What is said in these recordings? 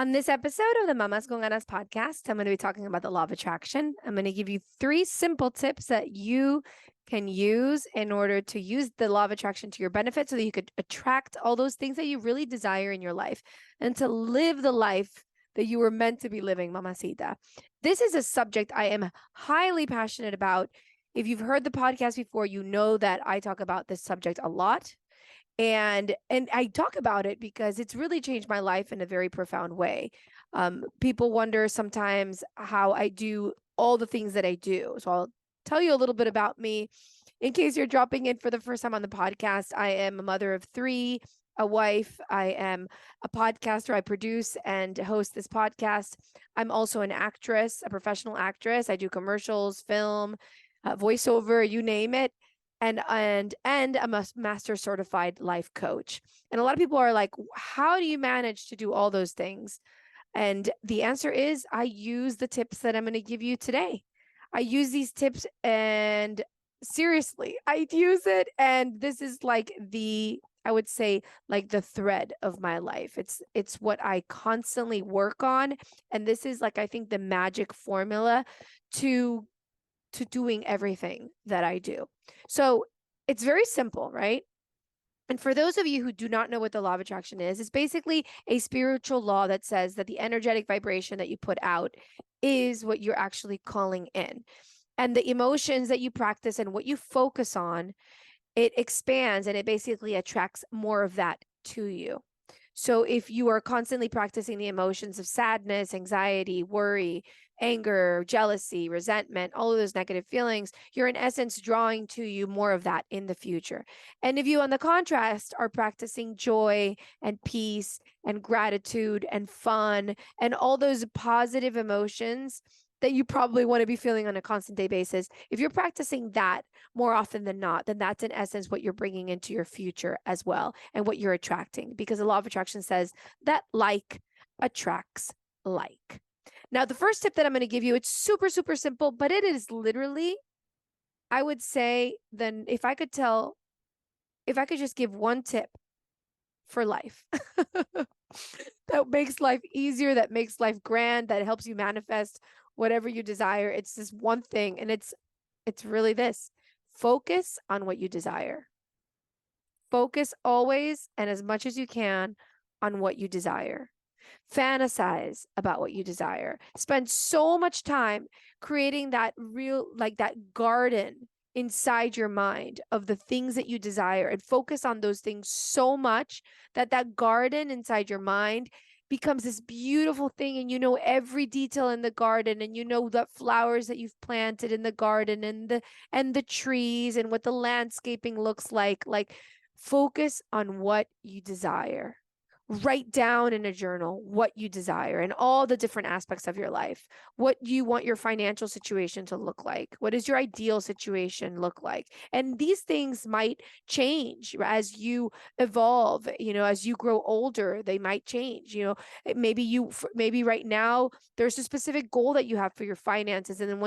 On this episode of the Mamas con Ganas podcast, I'm going to be talking about the law of attraction. I'm going to give you 3 simple tips that you can use in order to use the law of attraction to your benefit so that you could attract all those things that you really desire in your life and to live the life that you were meant to be living, mamacita. This is a subject I am highly passionate about. If you've heard the podcast before, you know that I talk about this subject a lot. And I talk about it because it's really changed my life in a very profound way. People wonder sometimes how I do all the things that I do. So I'll tell you a little bit about me. In case you're dropping in for the first time on the podcast, I am a mother of 3, a wife. I am a podcaster. I produce and host this podcast. I'm also an actress, a professional actress. I do commercials, film, voiceover, you name it. And I'm a master certified life coach. And a lot of people are like, how do you manage to do all those things? And the answer is I use the tips that I'm going to give you today. I use these tips and seriously, I use it. And this is like I would say like the thread of my life. It's what I constantly work on. And this is like, I think the magic formula to doing everything that I do. So it's very simple, right? And for those of you who do not know what the law of attraction is, it's basically a spiritual law that says that the energetic vibration that you put out is what you're actually calling in. And the emotions that you practice and what you focus on, it expands and it basically attracts more of that to you. So if you are constantly practicing the emotions of sadness, anxiety, worry, anger, jealousy, resentment, all of those negative feelings, you're in essence drawing to you more of that in the future. And if you, on the contrast, are practicing joy and peace and gratitude and fun and all those positive emotions that you probably want to be feeling on a constant day basis, if you're practicing that more often than not, then that's in essence what you're bringing into your future as well and what you're attracting, because the law of attraction says that like attracts like. Now, the first tip that I'm going to give you, it's super, super simple, but it is literally, I would say, then if I could just give one tip for life that makes life easier, that makes life grand, that helps you manifest whatever you desire, it's this one thing. And it's really this: focus on what you desire. Focus always and as much as you can on what you desire. Fantasize about what you desire. Spend so much time creating that real, like that garden inside your mind of the things that you desire, and focus on those things so much that that garden inside your mind becomes this beautiful thing, and you know every detail in the garden, and you know the flowers that you've planted in the garden, and the trees, and what the landscaping looks like. Like, focus on what you desire. Write down in a journal what you desire and all the different aspects of your life. What you want your financial situation to look like? What does your ideal situation look like? And these things might change as you evolve, as you grow older, they might change. Maybe right now there's a specific goal that you have for your finances, and then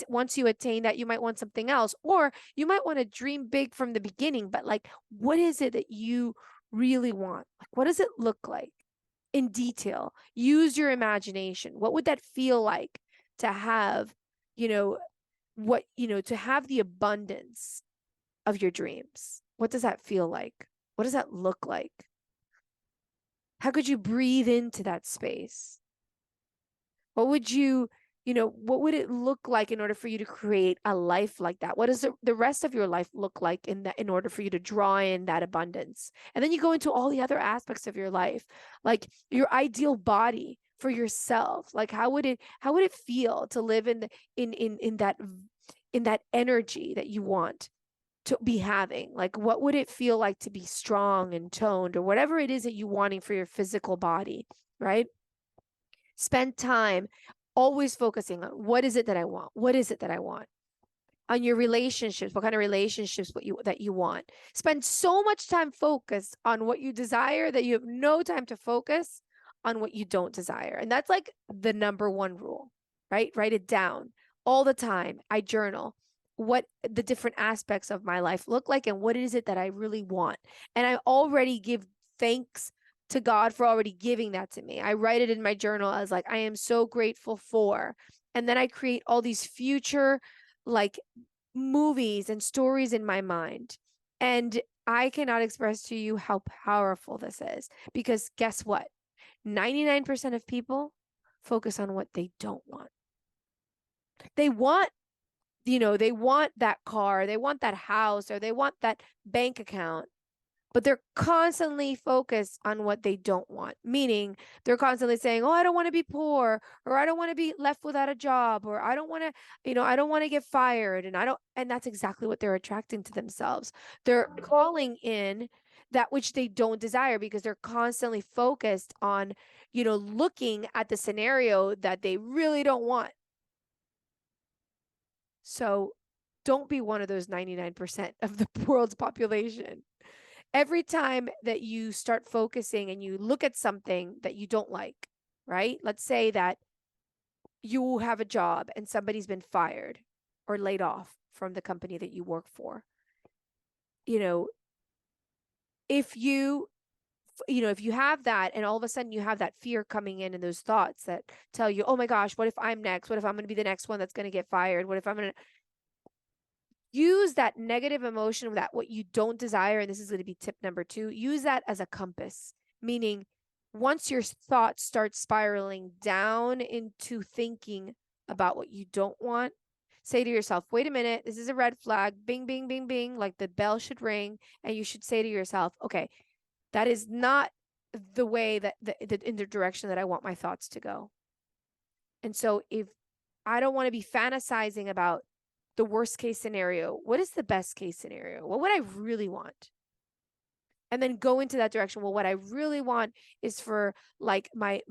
once you attain that, you might want something else, or you might want to dream big from the beginning. But like, what is it that you really want? Like, what does it look like in detail? Use your imagination. What would that feel like to have, to have the abundance of your dreams? What does that feel like? What does that look like? How could you breathe into that space? What would what would it look like in order for you to create a life like that? What does the rest of your life look like in order for you to draw in that abundance? And then you go into all the other aspects of your life, like your ideal body for yourself. Like, how would it feel to live in that energy that you want to be having? Like, what would it feel like to be strong and toned, or whatever it is that you're wanting for your physical body, right? Spend time always focusing on what is it that I want? What is it that I want? On your relationships, what kind of relationships that you want. Spend so much time focused on what you desire that you have no time to focus on what you don't desire. And that's like the number one rule, right? Write it down all the time. I journal what the different aspects of my life look like and what is it that I really want. And I already give thanks to God for already giving that to me. I write it in my journal as like, I am so grateful for. And then I create all these future like movies and stories in my mind. And I cannot express to you how powerful this is, because guess what? 99% of people focus on what they don't want. They want, they want that car, they want that house, or they want that bank account, but they're constantly focused on what they don't want. Meaning they're constantly saying, oh, I don't want to be poor, or I don't want to be left without a job, or I don't want to, I don't want to get fired. And that's exactly what they're attracting to themselves. They're calling in that which they don't desire, because they're constantly focused on, looking at the scenario that they really don't want. So don't be one of those 99% of the world's population. Every time that you start focusing and you look at something that you don't like, right? Let's say that you have a job and somebody's been fired or laid off from the company that you work for. If you have that, and all of a sudden you have that fear coming in and those thoughts that tell you, oh my gosh, what if I'm next? What if I'm going to be the next one that's going to get fired? What if I'm going to use that negative emotion, that what you don't desire? And this is going to be tip number 2, use that as a compass. Meaning once your thoughts start spiraling down into thinking about what you don't want, say to yourself, wait a minute, this is a red flag, bing, bing, bing, bing, like the bell should ring. And you should say to yourself, okay, that is not the way that in the direction that I want my thoughts to go. And so if I don't want to be fantasizing about the worst case scenario, what is the best case scenario? What would I really want? And then go into that direction. Well, what I really want is for like my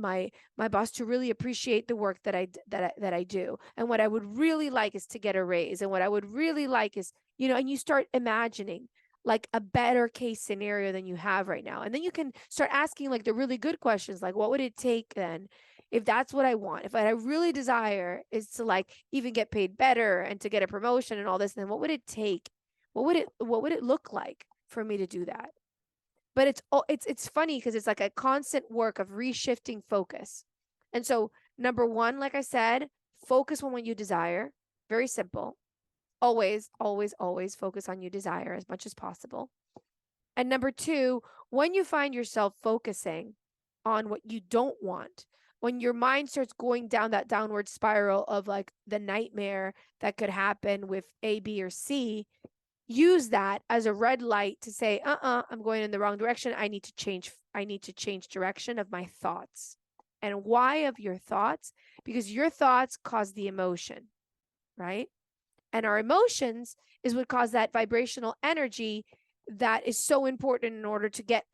boss to really appreciate the work that I do. And what I would really like is to get a raise. And what I would really like is, and you start imagining like a better case scenario than you have right now. And then you can start asking like the really good questions, like what would it take then if that's what I want? If what I really desire is to like even get paid better and to get a promotion and all this, then what would it take? What would it look like for me to do that? But it's funny because it's like a constant work of reshifting focus. And so number 1, like I said, focus on what you desire. Very simple. Always, always, always focus on your desire as much as possible. And number 2, when you find yourself focusing on what you don't want, when your mind starts going down that downward spiral of like the nightmare that could happen with A, B, or C, use that as a red light to say, I'm going in the wrong direction. I need to change direction of my thoughts. And why of your thoughts? Because your thoughts cause the emotion, right? And our emotions is what cause that vibrational energy that is so important in order to get,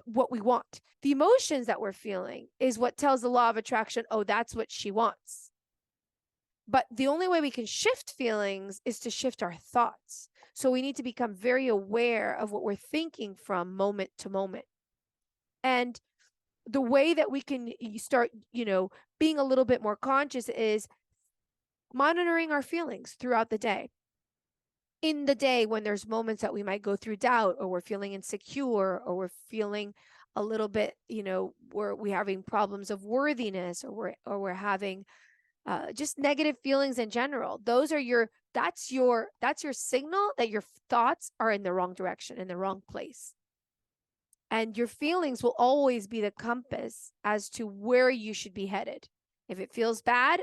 what we want. The emotions that we're feeling is what tells the law of attraction, oh, that's what she wants. But the only way we can shift feelings is to shift our thoughts. So we need to become very aware of what we're thinking from moment to moment. And the way that we can start, being a little bit more conscious is monitoring our feelings throughout the day. In the day when there's moments that we might go through doubt, or we're feeling insecure, or we're feeling a little bit, we're having problems of worthiness, or we're having just negative feelings in general. That's your signal that your thoughts are in the wrong direction, in the wrong place. And your feelings will always be the compass as to where you should be headed. If it feels bad,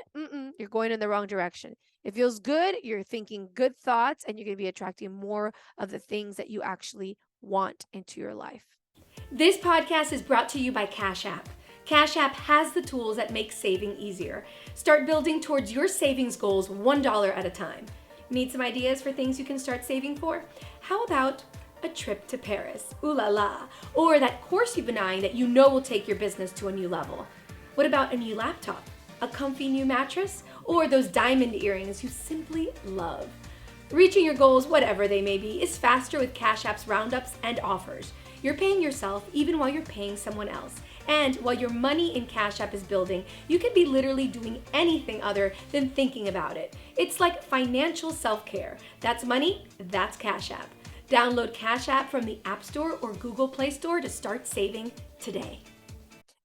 you're going in the wrong direction. If it feels good, you're thinking good thoughts, and you're going to be attracting more of the things that you actually want into your life. This podcast is brought to you by Cash App. Cash App has the tools that make saving easier. Start building towards your savings goals $1 at a time. Need some ideas for things you can start saving for? How about a trip to Paris? Ooh la la. Or that course you've been eyeing that you know will take your business to a new level? What about a new laptop? A comfy new mattress? Or those diamond earrings you simply love? Reaching your goals, whatever they may be, is faster with Cash App's roundups and offers. You're paying yourself even while you're paying someone else. And while your money in Cash App is building, you could be literally doing anything other than thinking about it. It's like financial self-care. That's money, that's Cash App. Download Cash App from the App Store or Google Play Store to start saving today.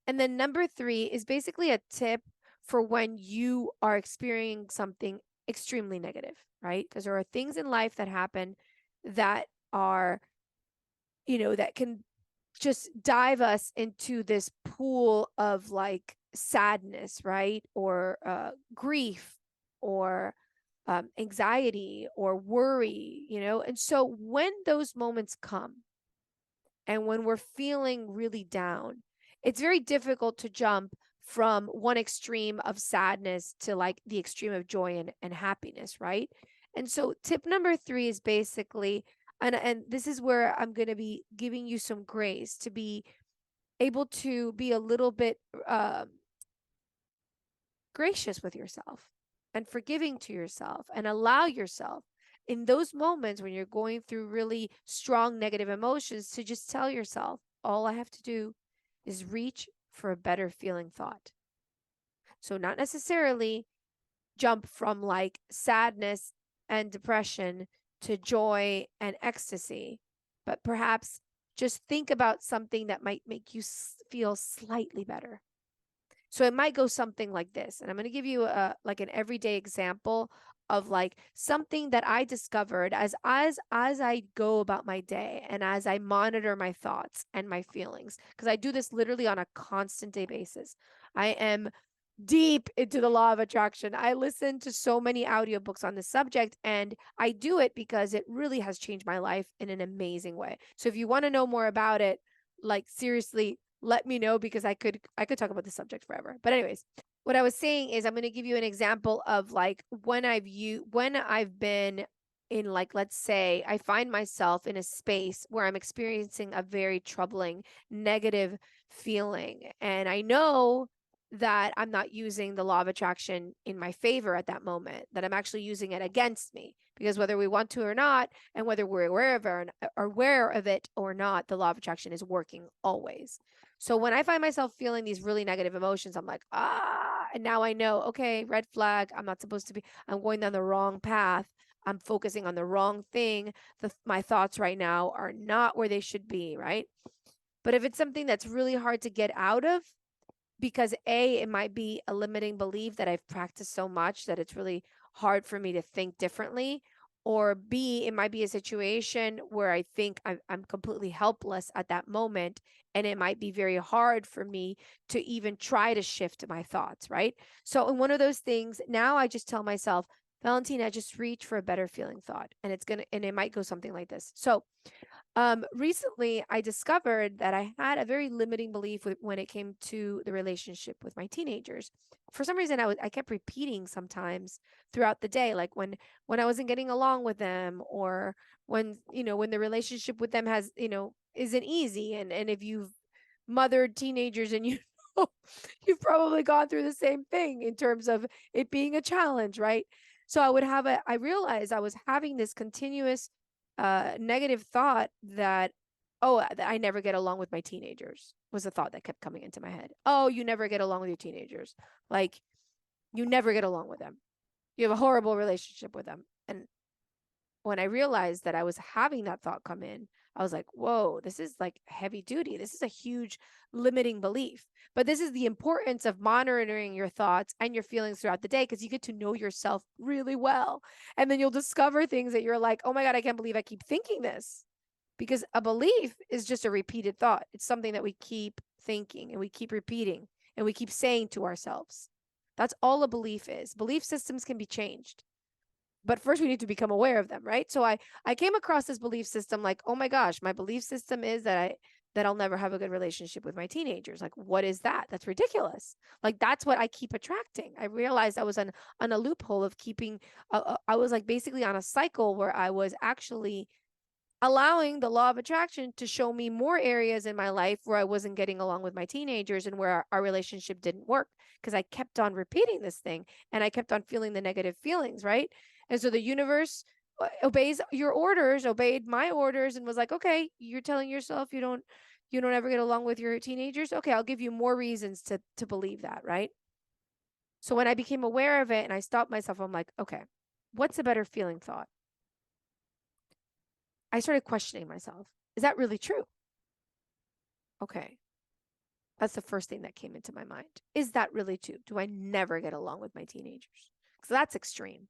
And then number 3 is basically a tip for when you are experiencing something extremely negative, right? Because there are things in life that happen that are, that can just dive us into this pool of like sadness, right? Or grief or anxiety or worry, And so when those moments come and when we're feeling really down, it's very difficult to jump from one extreme of sadness to like the extreme of joy and happiness, right? And so tip number 3 is basically, and this is where I'm going to be giving you some grace to be able to be a little bit gracious with yourself and forgiving to yourself and allow yourself in those moments when you're going through really strong negative emotions to just tell yourself, all I have to do is reach for a better feeling thought. So not necessarily jump from like sadness and depression to joy and ecstasy, but perhaps just think about something that might make you feel slightly better. So it might go something like this. And I'm going to give you like an everyday example of like something that I discovered as I go about my day and as I monitor my thoughts and my feelings, because I do this literally on a constant day basis. I am deep into the law of attraction. I listen to so many audiobooks on this subject, and I do it because it really has changed my life in an amazing way. So if you want to know more about it, like seriously, let me know, because I could talk about this subject forever. But anyways, what I was saying is I'm going to give you an example of like when I've been in, like, let's say I find myself in a space where I'm experiencing a very troubling negative feeling, and I know that I'm not using the law of attraction in my favor at that moment, that I'm actually using it against me, because whether we want to or not, and whether we're aware of it or not, the law of attraction is working always. So when I find myself feeling these really negative emotions, I'm like, and now I know, okay, red flag. I'm not supposed to be, I'm going down the wrong path. I'm focusing on the wrong thing. My thoughts right now are not where they should be, right? But if it's something that's really hard to get out of, because it might be a limiting belief that I've practiced so much that it's really hard for me to think differently, or B, it might be a situation where I think I'm completely helpless at that moment, and it might be very hard for me to even try to shift my thoughts, right? So in one of those things, now I just tell myself, Valentina, just reach for a better feeling thought, and it might go something like this. So recently I discovered that I had a very limiting belief when it came to the relationship with my teenagers. For some reason, I kept repeating sometimes throughout the day, like when I wasn't getting along with them, or when the relationship with them isn't easy. And if you've mothered teenagers, and know, you've probably gone through the same thing in terms of it being a challenge, right? So I realized I was having this continuous negative thought that, that I never get along with my teenagers, was a thought that kept coming into my head. Oh, you never get along with your teenagers. Like, you never get along with them. You have a horrible relationship with them. And when I realized that I was having that thought come in, I was like, whoa, this is like heavy duty. This is a huge limiting belief. But this is the importance of monitoring your thoughts and your feelings throughout the day, because you get to know yourself really well. And then you'll discover things that you're like, oh my God, I can't believe I keep thinking this. Because a belief is just a repeated thought. It's something that we keep thinking and we keep repeating and we keep saying to ourselves. That's all a belief is. Belief systems can be changed, but first we need to become aware of them, right? So I came across this belief system, like, oh my gosh, my belief system is that I'll never have a good relationship with my teenagers. Like, what is that? That's ridiculous. Like, that's what I keep attracting. I realized I was on a loophole of keeping I was like basically on a cycle where I was actually allowing the law of attraction to show me more areas in my life where I wasn't getting along with my teenagers and where our relationship didn't work, because I kept on repeating this thing and I kept on feeling the negative feelings, right? And so the universe obeyed my orders, and was like, okay, you're telling yourself you don't ever get along with your teenagers. Okay, I'll give you more reasons to believe that, right? So when I became aware of it and I stopped myself, I'm like, okay, what's a better feeling thought? I started questioning myself. Is that really true? Okay. That's the first thing that came into my mind. Is that really true? Do I never get along with my teenagers? Because that's extreme.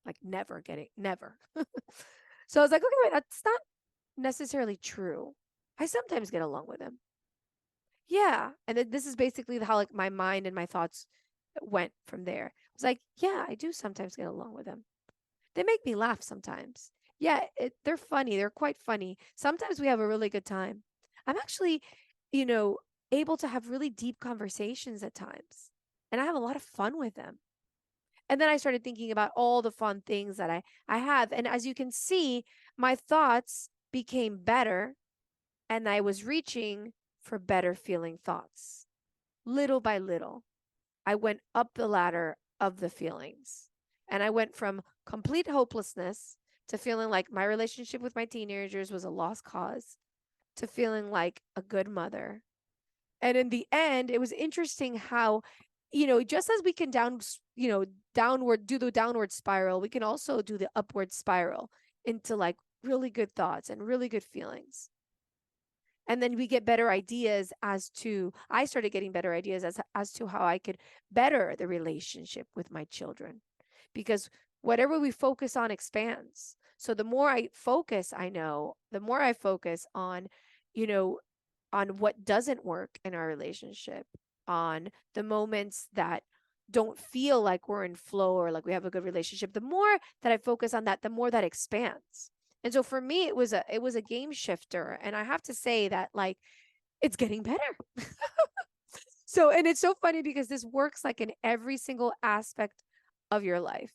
Like never. So I was like, okay, wait, that's not necessarily true. I sometimes get along with them. Yeah. And then this is basically how like my mind and my thoughts went from there. I was like, yeah, I do sometimes get along with them. They make me laugh sometimes. Yeah, they're funny. They're quite funny. Sometimes we have a really good time. I'm actually, you know, able to have really deep conversations at times. And I have a lot of fun with them. And then I started thinking about all the fun things that I have. And as you can see, my thoughts became better and I was reaching for better feeling thoughts. Little by little, I went up the ladder of the feelings. And I went from complete hopelessness to feeling like my relationship with my teenagers was a lost cause to feeling like a good mother. And in the end, it was interesting how, just as we can downward, do the downward spiral, we can also do the upward spiral into like really good thoughts and really good feelings. And then we get better ideas I started getting better ideas as to how I could better the relationship with my children. Because whatever we focus on expands. So the more I focus, the more I focus on, on what doesn't work in our relationship, on the moments that don't feel like we're in flow or like we have a good relationship, the more that I focus on that, the more that expands. And so for me, it was a game shifter. And I have to say that like it's getting better. So, and it's so funny because this works like in every single aspect of your life.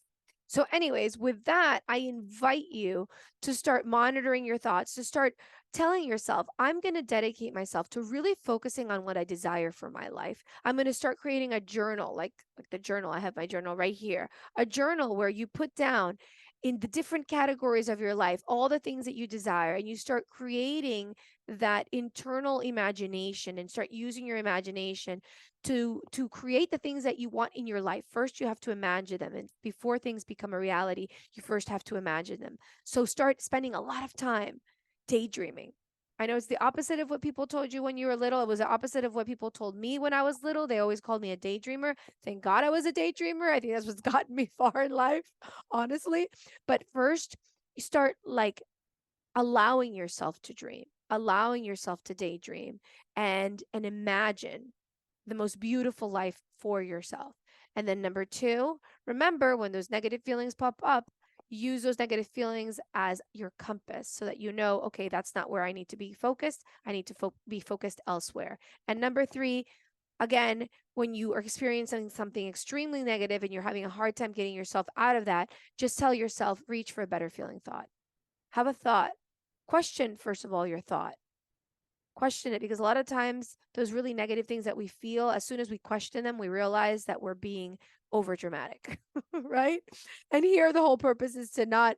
So, anyways, with that, I invite you to start monitoring your thoughts, to start telling yourself, I'm going to dedicate myself to really focusing on what I desire for my life. I'm going to start creating a journal, like the journal. I have my journal right here, a journal where you put down in the different categories of your life all the things that you desire, and you start creating that internal imagination and start using your imagination to create the things that you want in your life. First, you have to imagine them, and before things become a reality, you first have to imagine them. So start spending a lot of time daydreaming. I know it's the opposite of what people told you when you were little. It was the opposite of what people told me when I was little. They always called me a daydreamer. Thank God I was a daydreamer. I think that's what's gotten me far in life, honestly. But first, you start like allowing yourself to dream, allowing yourself to daydream and imagine the most beautiful life for yourself. And then number 2, remember when those negative feelings pop up, use those negative feelings as your compass so that you know, okay, that's not where I need to be focused. I need to be focused elsewhere. And number 3, again, when you are experiencing something extremely negative and you're having a hard time getting yourself out of that, just tell yourself, reach for a better feeling thought. Have a thought. Question, first of all, your thought. Question it, because a lot of times those really negative things that we feel, as soon as we question them, we realize that we're being over dramatic, right? And here the whole purpose is to not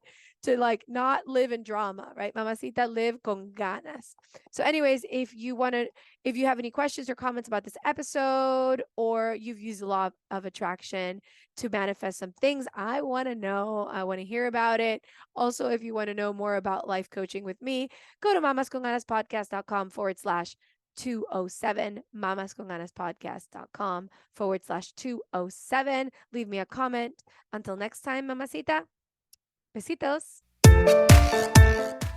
live in drama, right? Mamacita, live con ganas. So anyways, if you have any questions or comments about this episode, or you've used the law of attraction to manifest some things, I want to know. I want to hear about it. Also, if you want to know more about life coaching with me, go to mamasconganaspodcast.com/207, mamasconganaspodcast.com/207. Leave me a comment. Until next time, mamacita. Besitos.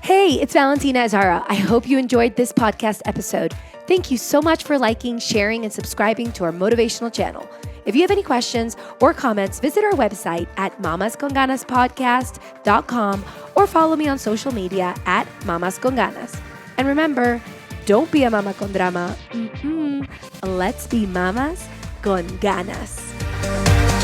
Hey, it's Valentina Azara. I hope you enjoyed this podcast episode. Thank you so much for liking, sharing, and subscribing to our motivational channel. If you have any questions or comments, visit our website at mamasconganaspodcast.com or follow me on social media at mamasconganas. And remember, don't be a mama con drama. Let's be mamas con ganas.